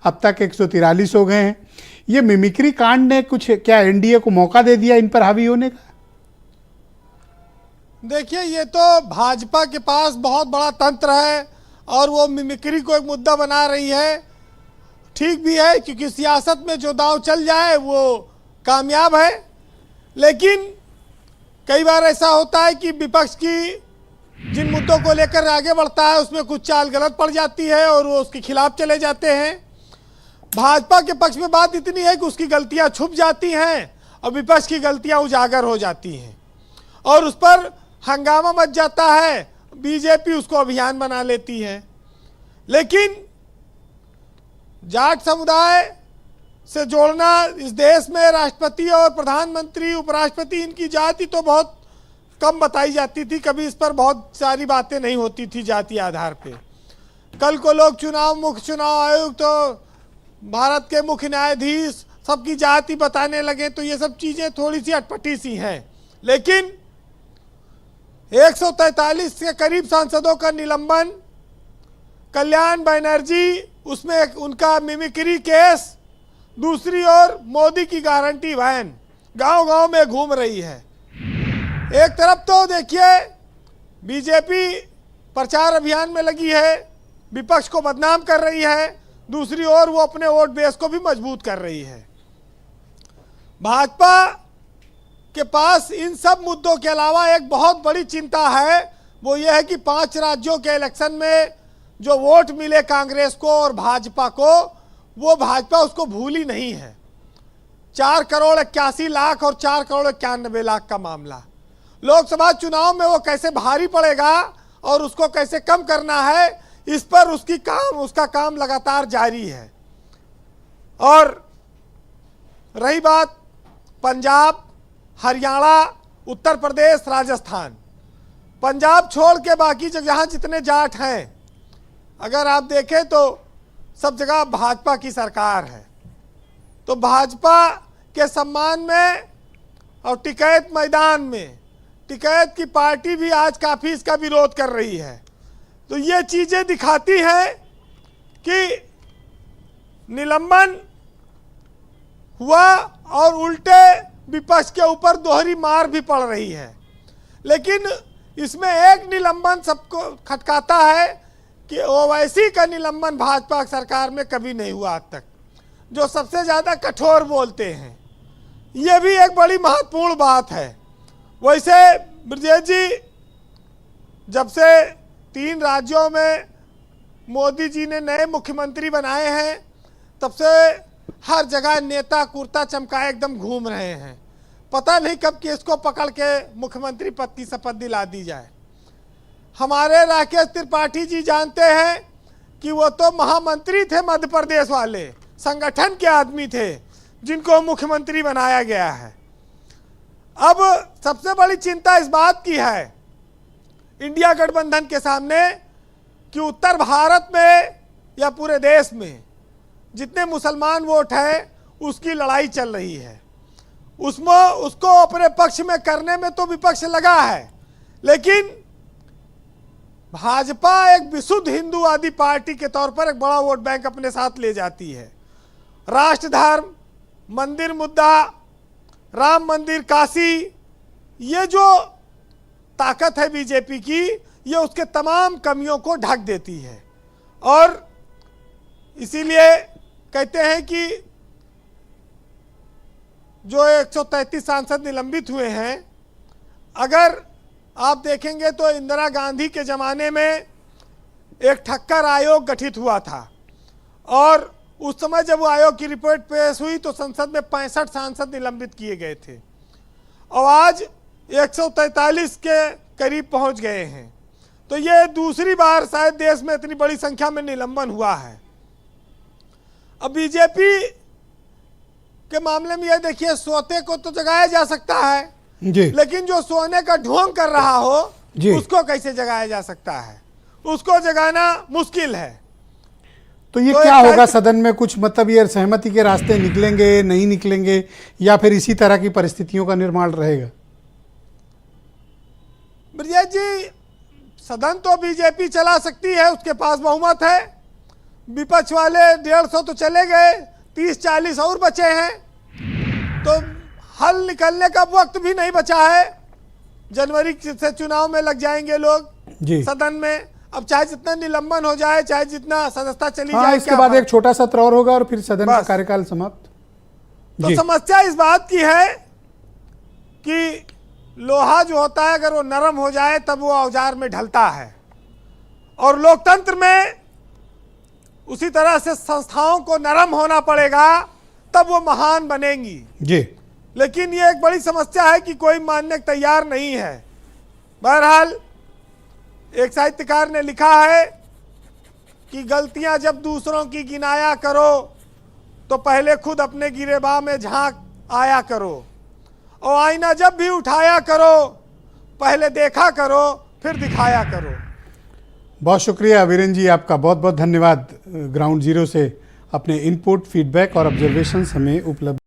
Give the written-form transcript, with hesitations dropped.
अब तक 143 हो गए हैं। ये मिमिक्री कांड ने कुछ क्या एनडीए को मौका दे दिया इन पर हावी होने का? देखिए, ये तो भाजपा के पास बहुत बड़ा तंत्र है और वो मिमिक्री को एक मुद्दा बना रही है। ठीक भी है, क्योंकि सियासत में जो दांव चल जाए वो कामयाब है। लेकिन कई बार ऐसा होता है कि विपक्ष की जिन मुद्दों को लेकर आगे बढ़ता है उसमें कुछ चाल गलत पड़ जाती है और वो उसके खिलाफ चले जाते हैं। भाजपा के पक्ष में बात इतनी है कि उसकी गलतियां छुप जाती हैं और विपक्ष की गलतियां उजागर हो जाती हैं और उस पर हंगामा मच जाता है। बीजेपी उसको अभियान बना लेती है। लेकिन जाट समुदाय से जोड़ना इस देश में राष्ट्रपति और प्रधानमंत्री, उपराष्ट्रपति, इनकी जाति तो बहुत कम बताई जाती थी। कभी इस पर बहुत सारी बातें नहीं होती थी जाति आधार पे। कल को लोग मुख्य चुनाव आयोग तो भारत के मुख्य न्यायाधीश सबकी जाति बताने लगे तो ये सब चीज़ें थोड़ी सी अटपटी सी हैं। लेकिन 143 के करीब सांसदों का निलंबन, कल्याण बनर्जी उसमें उनका मिमिक्री केस, दूसरी ओर मोदी की गारंटी वैन गांव-गांव में घूम रही है। एक तरफ तो देखिए बीजेपी प्रचार अभियान में लगी है, विपक्ष को बदनाम कर रही है, दूसरी ओर वो अपने वोट बेस को भी मजबूत कर रही है। भाजपा के पास इन सब मुद्दों के अलावा एक बहुत बड़ी चिंता है, वो ये है कि 5 राज्यों के इलेक्शन में जो वोट मिले कांग्रेस को और भाजपा को, वो भाजपा उसको भूली नहीं है। 4 करोड़ 81 लाख और 4 करोड़ 91 लाख का मामला लोकसभा चुनाव में वो कैसे भारी पड़ेगा और उसको कैसे कम करना है, इस पर उसका काम लगातार जारी है। और रही बात पंजाब, हरियाणा, उत्तर प्रदेश, राजस्थान, पंजाब छोड़ के बाकी जगह जितने जाट हैं, अगर आप देखें तो सब जगह भाजपा की सरकार है। तो भाजपा के सम्मान में और टिकैत मैदान में टिकैत की पार्टी भी आज काफ़ी इसका विरोध कर रही है। तो ये चीज़ें दिखाती हैं कि निलंबन हुआ और उल्टे विपक्ष के ऊपर दोहरी मार भी पड़ रही है। लेकिन इसमें एक निलंबन सबको खटकाता है कि ओवैसी का निलंबन भाजपा सरकार में कभी नहीं हुआ आज तक, जो सबसे ज़्यादा कठोर बोलते हैं। ये भी एक बड़ी महत्वपूर्ण बात है। वैसे ब्रजेश जी, जब से 3 राज्यों में मोदी जी ने नए मुख्यमंत्री बनाए हैं, तब से हर जगह नेता कुर्ता चमकाए एकदम घूम रहे हैं। पता नहीं कब किसको पकड़ के मुख्यमंत्री पद की शपथ दिला दी जाए। हमारे राकेश त्रिपाठी जी जानते हैं कि वो तो महामंत्री थे मध्य प्रदेश वाले, संगठन के आदमी थे जिनको मुख्यमंत्री बनाया गया है। अब सबसे बड़ी चिंता इस बात की है इंडिया गठबंधन के सामने कि उत्तर भारत में या पूरे देश में जितने मुसलमान वोट हैं उसकी लड़ाई चल रही है। उसमें उसको अपने पक्ष में करने में तो विपक्ष लगा है, लेकिन भाजपा एक विशुद्ध हिंदूवादी पार्टी के तौर पर एक बड़ा वोट बैंक अपने साथ ले जाती है। राष्ट्र धर्म, मंदिर मुद्दा, राम मंदिर, काशी, ये जो ताकत है बीजेपी की, ये उसके तमाम कमियों को ढक देती है। और इसीलिए कहते हैं कि जो 133 सांसद निलंबित हुए हैं, अगर आप देखेंगे तो इंदिरा गांधी के ज़माने में एक ठक्कर आयोग गठित हुआ था और उस समय जब वो आयोग की रिपोर्ट पेश हुई तो संसद में 65 सांसद निलंबित किए गए थे और आज 143 के करीब पहुंच गए हैं। तो ये दूसरी बार शायद देश में इतनी बड़ी संख्या में निलंबन हुआ है। अब बीजेपी के मामले में ये देखिए, सोते को तो जगाया जा सकता है जी, लेकिन जो सोने का ढोंग कर रहा हो उसको कैसे जगाया जा सकता है? उसको जगाना मुश्किल है। तो ये क्या होगा सदन में? कुछ मतलब ये सहमति के रास्ते निकलेंगे, नहीं निकलेंगे, या फिर इसी तरह की परिस्थितियों का निर्माण रहेगा? ब्रजेश जी, सदन तो बीजेपी चला सकती है, उसके पास बहुमत है। विपक्ष वाले 150 तो चले गए, 30-40 और बचे हैं, तो हल निकलने का वक्त भी नहीं बचा है। जनवरी से चुनाव में लग जाएंगे लोग जी। सदन में। अब चाहे जितना निलंबन हो जाए, चाहे जितना सदस्यता चली हाँ, जाए, इसके बाद एक छोटा सत्र और होगा और फिर सदन का बस। कार्यकाल समाप्त। तो समस्या इस बात की है कि लोहा जो होता है अगर वो नरम हो जाए तब वो औजार में ढलता है, और लोकतंत्र में उसी तरह से संस्थाओं को नरम होना पड़ेगा तब वो महान बनेंगी। जी। लेकिन ये एक बड़ी समस्या है कि कोई मानने को तैयार नहीं है। बहरहाल एक साहित्यकार ने लिखा है कि गलतियां जब दूसरों की गिनाया करो तो पहले खुद अपने गिरेबां में झांक आया करो, और आईना जब भी उठाया करो पहले देखा करो फिर दिखाया करो। बहुत शुक्रिया वीरेंद्र जी, आपका बहुत बहुत धन्यवाद। ग्राउंड जीरो से अपने इनपुट, फीडबैक और ऑब्जर्वेशंस हमें उपलब्ध